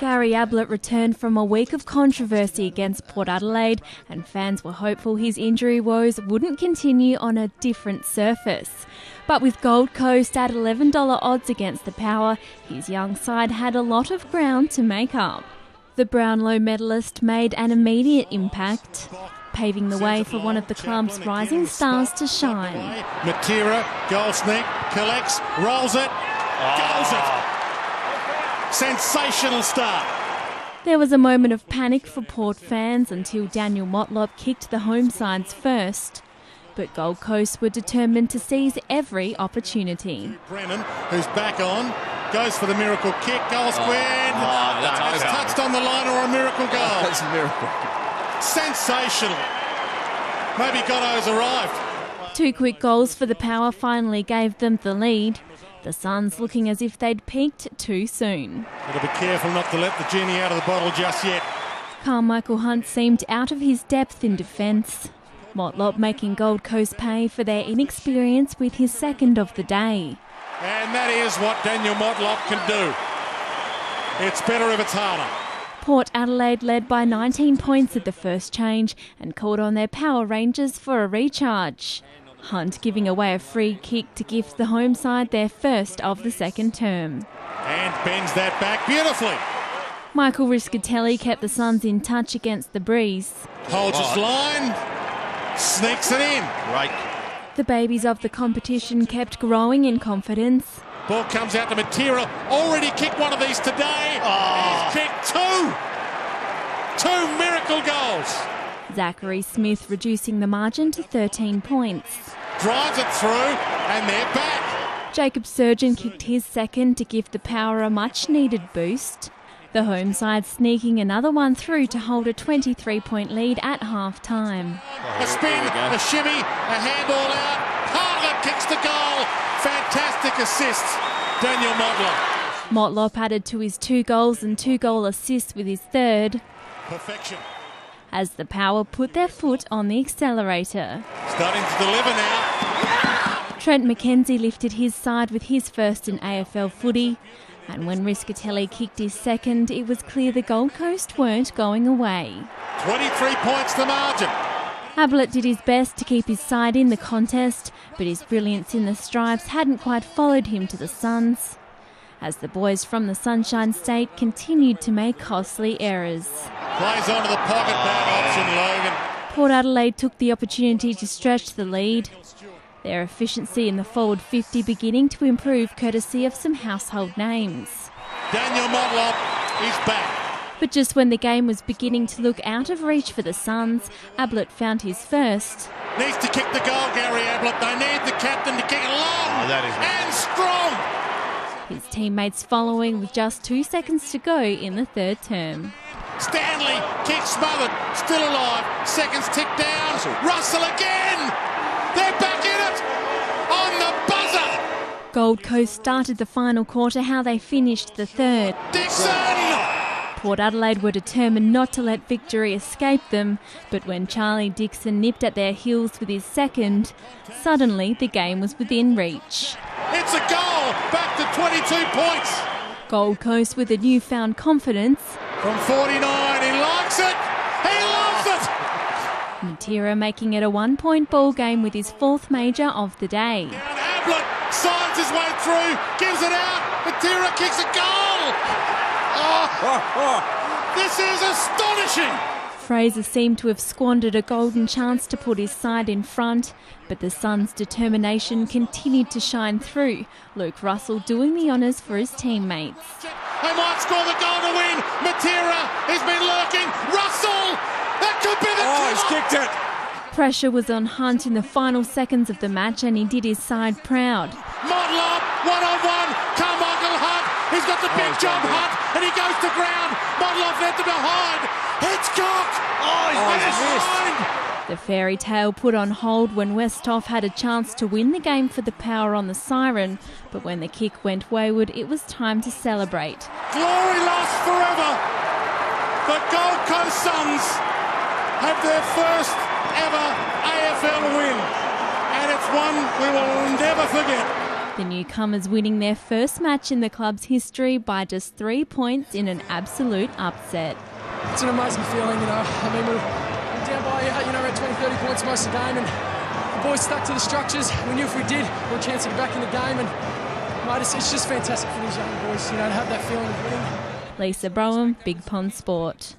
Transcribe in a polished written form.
Gary Ablett returned from a week of controversy against Port Adelaide, and fans were hopeful his injury woes wouldn't continue on a different surface. But with Gold Coast at $11 odds against the Power, his young side had a lot of ground to make up. The Brownlow medalist made an immediate impact, paving the way for one of the club's rising stars to shine. Matera, goal sneak, collects, rolls it, goes it. Sensational start. There was a moment of panic for Port fans until Daniel Motlop kicked the home sides first. But Gold Coast were determined to seize every opportunity. Brennan, who's back on, goes for the miracle kick, goal squared. It's touched on the line or a miracle goal. That's a miracle. Sensational. Maybe Gotto's arrived. 2 quick goals for the Power finally gave them the lead. The Suns looking as if they'd peaked too soon. Got to be careful not to let the genie out of the bottle just yet. Carmichael Hunt seemed out of his depth in defence. Motlop making Gold Coast pay for their inexperience with his second of the day. And that is what Daniel Motlop can do. It's better if it's harder. Port Adelaide led by 19 points at the first change and called on their Power Rangers for a recharge. Hunt giving away a free kick to gift the home side their first of the second term. And bends that back beautifully. Michael Riscatelli kept the Suns in touch against the breeze. Holds his line, sneaks it in. Right. The babies of the competition kept growing in confidence. Ball comes out to Matera, already kicked one of these today. He's kicked two miracle goals. Zachary Smith reducing the margin to 13 points. Drives it through and they're back. Jacob Surgeon kicked his second to give the Power a much-needed boost. The home side sneaking another one through to hold a 23-point lead at half-time. A spin, a shimmy, a handball out. Parler kicks the goal. Fantastic assist, Daniel Motlop. Motlop added to his 2 goals and 2-goal assists with his third. Perfection. As the Power put their foot on the accelerator. Starting to deliver now. Trent McKenzie lifted his side with his first in AFL footy. And when Riscatelli kicked his second, it was clear the Gold Coast weren't going away. 23 points the margin. Ablett did his best to keep his side in the contest, but his brilliance in the stripes hadn't quite followed him to the Suns, as the boys from the Sunshine State continued to make costly errors. Plays onto the pocket, bad option, Logan. Port Adelaide took the opportunity to stretch the lead. Their efficiency in the forward 50 beginning to improve courtesy of some household names. Daniel Motlop is back. But just when the game was beginning to look out of reach for the Suns, Ablett found his first. Needs to kick the goal, Gary Ablett. They need the captain to kick it long and strong. His teammates following with just 2 seconds to go in the third term. Stanley, kick smothered, still alive. Seconds tick down. Russell again. They're back in it on the buzzer. Gold Coast started the final quarter how they finished the third. Dixon! Port Adelaide were determined not to let victory escape them, but when Charlie Dixon nipped at their heels with his second, suddenly the game was within reach. It's a goal, back to 22 points. Gold Coast with a newfound confidence. From 49, he likes it, he loves it. Matera making it a 1-point ball game with his 4th major of the day. Down Ablett, signs his way through, gives it out, Matera kicks a goal. This is astonishing! Fraser seemed to have squandered a golden chance to put his side in front, but the Suns' determination continued to shine through, Luke Russell doing the honours for his teammates. They might score the goal to win. Matera has been lurking. Russell! That could be the he's kicked it! Pressure was on Hunt in the final seconds of the match and he did his side proud. Motlop, one-on-one, Carmichael Hunt. He's got the big jump, Hunt, and he goes to ground. Motlop led to behind. Hitchcock! He's missed. The fairy tale put on hold when Westhoff had a chance to win the game for the Power on the siren, but when the kick went wayward, it was time to celebrate. Glory lost forever. The Gold Coast Suns have their first ever AFL win, and it's one we will never forget. The newcomers winning their first match in the club's history by just 3 points in an absolute upset. It's an amazing feeling, you know. I mean, we're down by, around 20, 30 points most of the game, and the boys stuck to the structures. We knew if we did, we had a chance to get back in the game, and mate, it's just fantastic for these young boys, to have that feeling of winning. Lisa Broham, Big Pond Sport.